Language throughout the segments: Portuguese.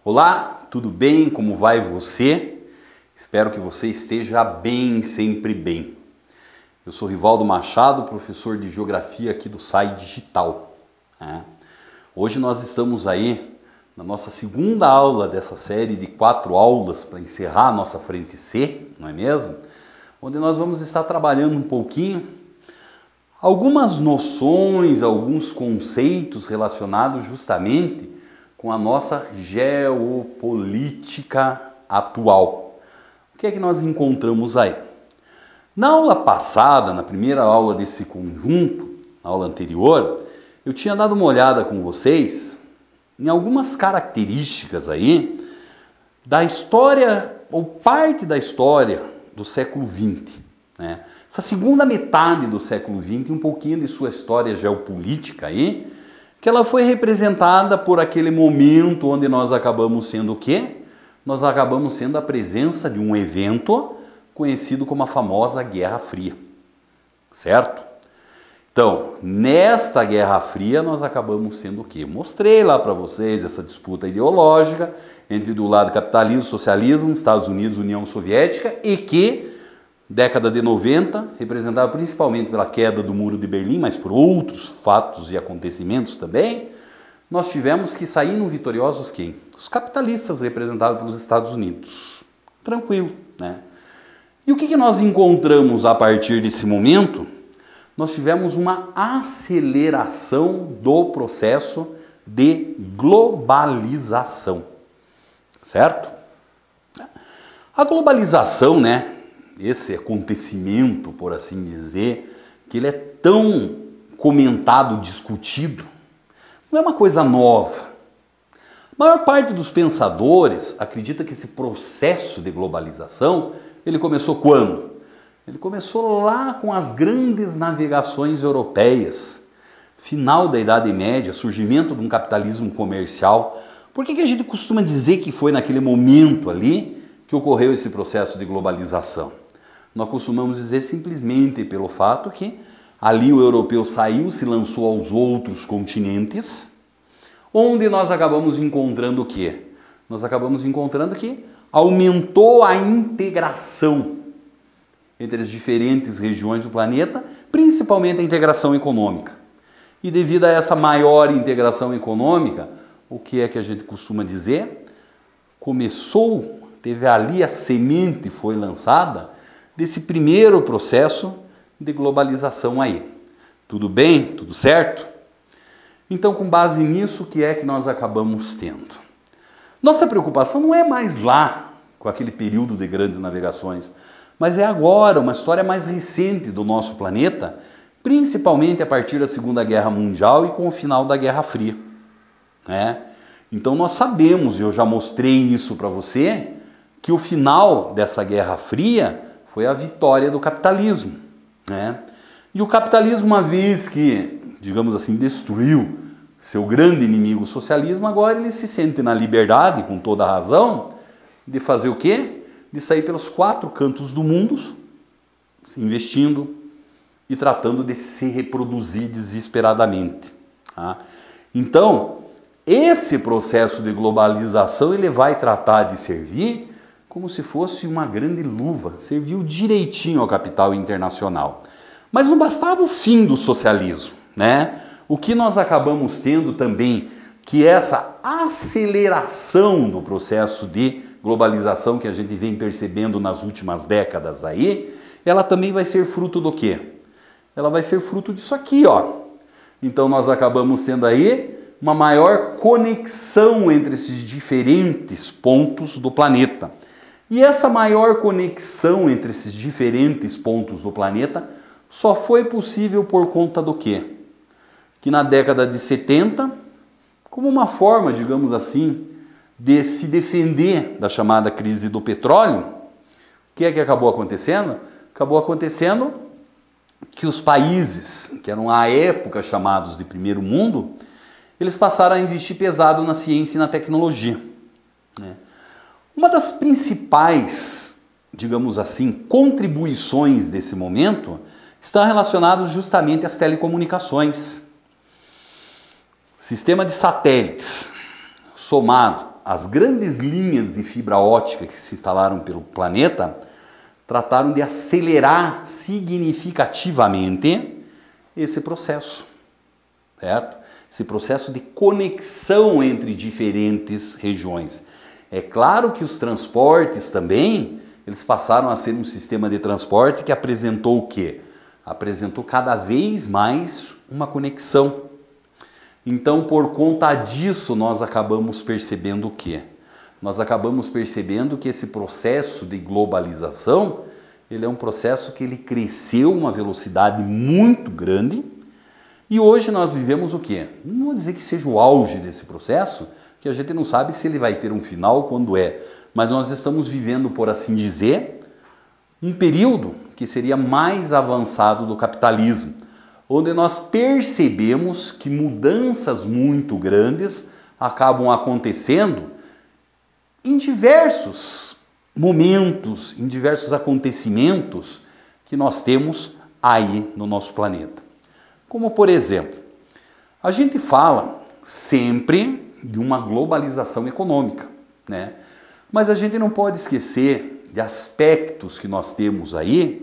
Olá, tudo bem? Como vai você? Espero que você esteja bem, sempre bem. Eu sou Rivaldo Machado, professor de Geografia aqui do SAI Digital. Hoje nós estamos aí na nossa segunda aula dessa série de 4 aulas para encerrar a nossa frente C, não é mesmo? Onde nós vamos estar trabalhando um pouquinho algumas noções, alguns conceitos relacionados justamente com a nossa geopolítica atual. O que é que nós encontramos aí? Na aula passada, na primeira aula desse conjunto, na aula anterior, eu tinha dado uma olhada com vocês em algumas características aí da história, ou parte da história do século XX, né? Essa segunda metade do século XX, um pouquinho de sua história geopolítica aí, que ela foi representada por aquele momento onde nós acabamos sendo o quê? Nós acabamos sendo a presença de um evento conhecido como a famosa Guerra Fria, certo? Então, nesta Guerra Fria nós acabamos sendo o quê? Mostrei lá para vocês essa disputa ideológica entre do lado capitalismo, socialismo, Estados Unidos, União Soviética, e que década de 90, representada principalmente pela queda do Muro de Berlim, mas por outros fatos e acontecimentos também, nós tivemos que sair no vitoriosos quem? Os capitalistas representados pelos Estados Unidos. Tranquilo, né? E o que nós encontramos a partir desse momento? Nós tivemos uma aceleração do processo de globalização, certo? A globalização, né? Esse acontecimento, por assim dizer, que ele é tão comentado, discutido, não é uma coisa nova. A maior parte dos pensadores acredita que esse processo de globalização, ele começou quando? Ele começou lá com as grandes navegações europeias, final da Idade Média, surgimento de um capitalismo comercial. Por que a gente costuma dizer que foi naquele momento ali que ocorreu esse processo de globalização? Nós costumamos dizer simplesmente pelo fato que ali o europeu saiu, se lançou aos outros continentes, onde nós acabamos encontrando o quê? Nós acabamos encontrando que aumentou a integração entre as diferentes regiões do planeta, principalmente a integração econômica. E devido a essa maior integração econômica, o que é que a gente costuma dizer? Teve ali a semente foi lançada desse primeiro processo de globalização aí. Tudo bem? Tudo certo? Então, com base nisso, o que é que nós acabamos tendo? Nossa preocupação não é mais lá, com aquele período de grandes navegações, mas é agora, uma história mais recente do nosso planeta, principalmente a partir da Segunda Guerra Mundial e com o final da Guerra Fria, né? Então nós sabemos, e eu já mostrei isso para você, que o final dessa Guerra Fria foi a vitória do capitalismo, né? E o capitalismo, uma vez que, digamos assim, destruiu seu grande inimigo, o socialismo, agora ele se sente na liberdade, com toda a razão, de fazer o quê? De sair pelos 4 cantos do mundo, investindo e tratando de se reproduzir desesperadamente, tá? Então, esse processo de globalização ele vai tratar de servir como se fosse uma grande luva, serviu direitinho ao capital internacional. Mas não bastava o fim do socialismo, né? O que nós acabamos tendo também, que essa aceleração do processo de globalização que a gente vem percebendo nas últimas décadas aí, ela também vai ser fruto do quê? Ela vai ser fruto disso aqui, ó. Então nós acabamos tendo aí uma maior conexão entre esses diferentes pontos do planeta. E essa maior conexão entre esses diferentes pontos do planeta só foi possível por conta do quê? Que na década de 70, como uma forma, digamos assim, de se defender da chamada crise do petróleo, o que é que acabou acontecendo? Acabou acontecendo que os países, que eram à época chamados de primeiro mundo, eles passaram a investir pesado na ciência e na tecnologia, né? Uma das principais, digamos assim, contribuições desse momento está relacionado justamente às telecomunicações. Sistema de satélites somado as grandes linhas de fibra ótica que se instalaram pelo planeta trataram de acelerar significativamente esse processo, certo? Esse processo de conexão entre diferentes regiões. É claro que os transportes também, eles passaram a ser um sistema de transporte que apresentou o quê? Apresentou cada vez mais uma conexão. Então, por conta disso, nós acabamos percebendo o quê? Nós acabamos percebendo que esse processo de globalização, ele é um processo que ele cresceu uma velocidade muito grande e hoje nós vivemos o quê? Não vou dizer que seja o auge desse processo, que a gente não sabe se ele vai ter um final, quando é, mas nós estamos vivendo, por assim dizer, um período que seria mais avançado do capitalismo, onde nós percebemos que mudanças muito grandes acabam acontecendo em diversos momentos, em diversos acontecimentos que nós temos aí no nosso planeta. Como, por exemplo, a gente fala sempre de uma globalização econômica, né? Mas a gente não pode esquecer de aspectos que nós temos aí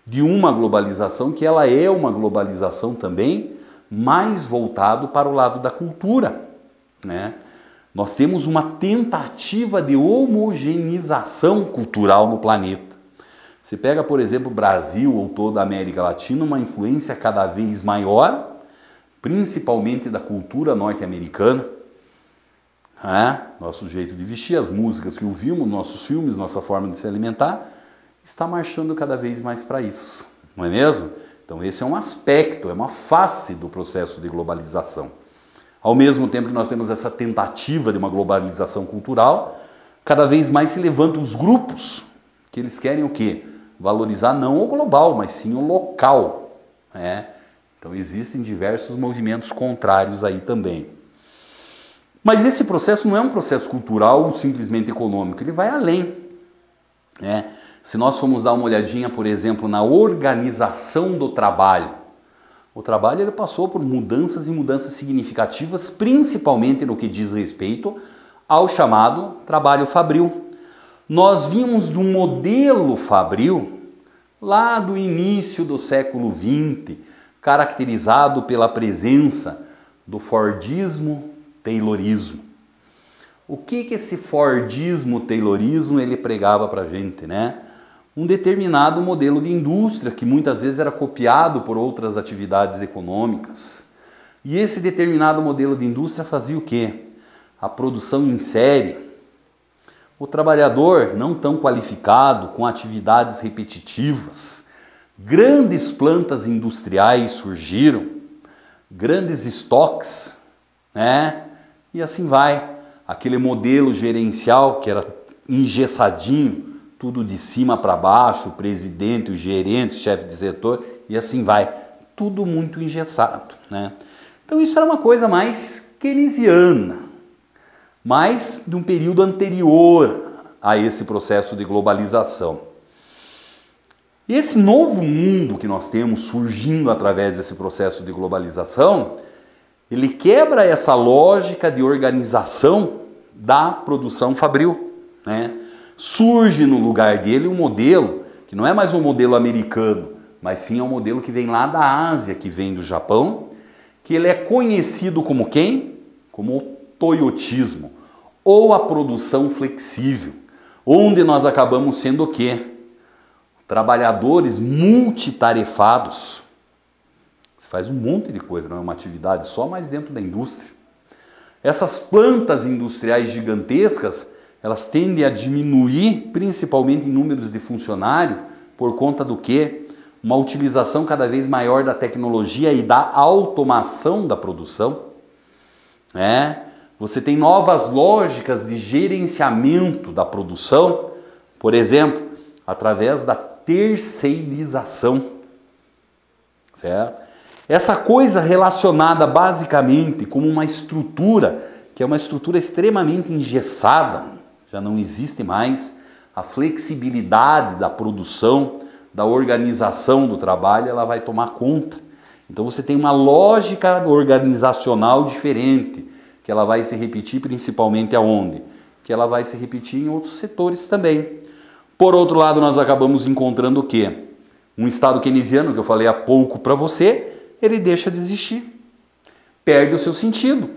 de uma globalização que ela é uma globalização também mais voltado para o lado da cultura, né? Nós temos uma tentativa de homogeneização cultural no planeta. Você pega, por exemplo, o Brasil ou toda a América Latina, uma influência cada vez maior, principalmente da cultura norte-americana. Nosso jeito de vestir, as músicas que ouvimos, nossos filmes, nossa forma de se alimentar, está marchando cada vez mais para isso, não é mesmo? Então esse é um aspecto, é uma face do processo de globalização. Ao mesmo tempo que nós temos essa tentativa de uma globalização cultural, cada vez mais se levantam os grupos que eles querem o quê? Valorizar não o global, mas sim o local, né? Então existem diversos movimentos contrários aí também. Mas esse processo não é um processo cultural ou simplesmente econômico, ele vai além, né? Se nós formos dar uma olhadinha, por exemplo, na organização do trabalho, o trabalho ele passou por mudanças e mudanças significativas, principalmente no que diz respeito ao chamado trabalho fabril. Nós vimos do modelo fabril lá do início do século XX, caracterizado pela presença do Fordismo, Taylorismo. O que esse Fordismo, Taylorismo ele pregava para a gente, né? Um determinado modelo de indústria que muitas vezes era copiado por outras atividades econômicas. E esse determinado modelo de indústria fazia o quê? A produção em série. O trabalhador não tão qualificado, com atividades repetitivas. Grandes plantas industriais surgiram, grandes estoques, né? E assim vai. Aquele modelo gerencial que era engessadinho, tudo de cima para baixo, o presidente, o gerente, o chefe de setor, e assim vai. Tudo muito engessado, né? Então isso era uma coisa mais keynesiana, mais de um período anterior a esse processo de globalização. E esse novo mundo que nós temos surgindo através desse processo de globalização, ele quebra essa lógica de organização da produção fabril, né? Surge no lugar dele um modelo que não é mais um modelo americano, mas sim é um modelo que vem lá da Ásia, que vem do Japão, que ele é conhecido como quem? Como o toyotismo, ou a produção flexível, onde nós acabamos sendo o quê? Trabalhadores multitarefados. Você faz um monte de coisa, não é uma atividade só, mas dentro da indústria. Essas plantas industriais gigantescas, elas tendem a diminuir, principalmente em números de funcionário, por conta do quê? Uma utilização cada vez maior da tecnologia e da automação da produção. Você tem novas lógicas de gerenciamento da produção, por exemplo, através da terceirização, certo? Essa coisa relacionada basicamente como uma estrutura, que é uma estrutura extremamente engessada, já não existe mais, a flexibilidade da produção, da organização do trabalho, ela vai tomar conta. Então você tem uma lógica organizacional diferente, que ela vai se repetir principalmente aonde? que ela vai se repetir em outros setores também. Por outro lado, nós acabamos encontrando o quê? Um estado keynesiano, que eu falei há pouco para você, ele deixa de existir. Perde o seu sentido.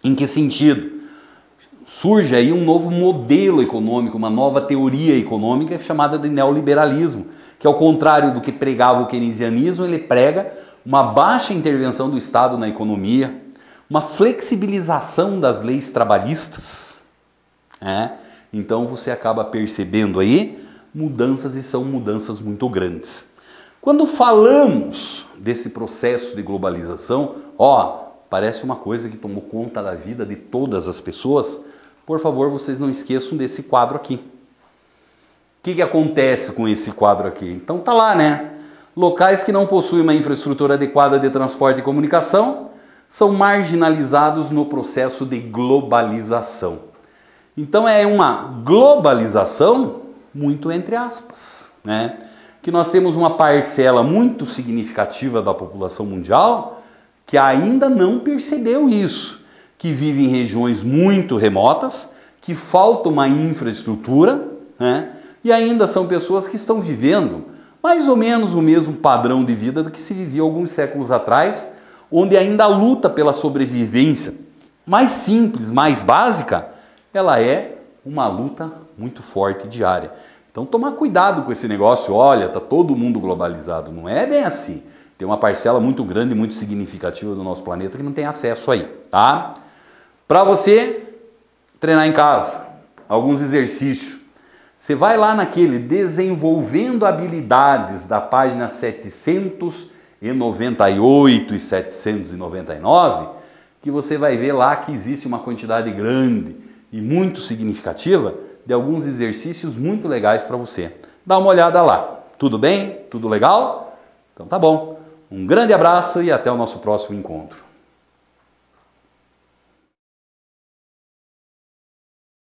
Em que sentido? Surge aí um novo modelo econômico, uma nova teoria econômica chamada de neoliberalismo, que ao contrário do que pregava o keynesianismo, ele prega uma baixa intervenção do Estado na economia, uma flexibilização das leis trabalhistas. Então você acaba percebendo aí mudanças, e são mudanças muito grandes. Quando falamos desse processo de globalização, parece uma coisa que tomou conta da vida de todas as pessoas. Por favor, vocês não esqueçam desse quadro aqui. O que acontece com esse quadro aqui? Então tá lá, né? Locais que não possuem uma infraestrutura adequada de transporte e comunicação são marginalizados no processo de globalização. Então é uma globalização muito entre aspas, né? Que nós temos uma parcela muito significativa da população mundial que ainda não percebeu isso, que vive em regiões muito remotas, que falta uma infraestrutura, né? E ainda são pessoas que estão vivendo mais ou menos o mesmo padrão de vida do que se vivia alguns séculos atrás, onde ainda a luta pela sobrevivência mais simples, mais básica, ela é uma luta muito forte diária. Então tomar cuidado com esse negócio, olha, tá todo mundo globalizado. Não é bem assim. Tem uma parcela muito grande e muito significativa do nosso planeta que não tem acesso aí, tá? Para você treinar em casa, alguns exercícios. Você vai lá naquele desenvolvendo habilidades da página 798 e 799, que você vai ver lá que existe uma quantidade grande e muito significativa de alguns exercícios muito legais para você. Dá uma olhada lá. Tudo bem? Tudo legal? Então tá bom. Um grande abraço e até o nosso próximo encontro.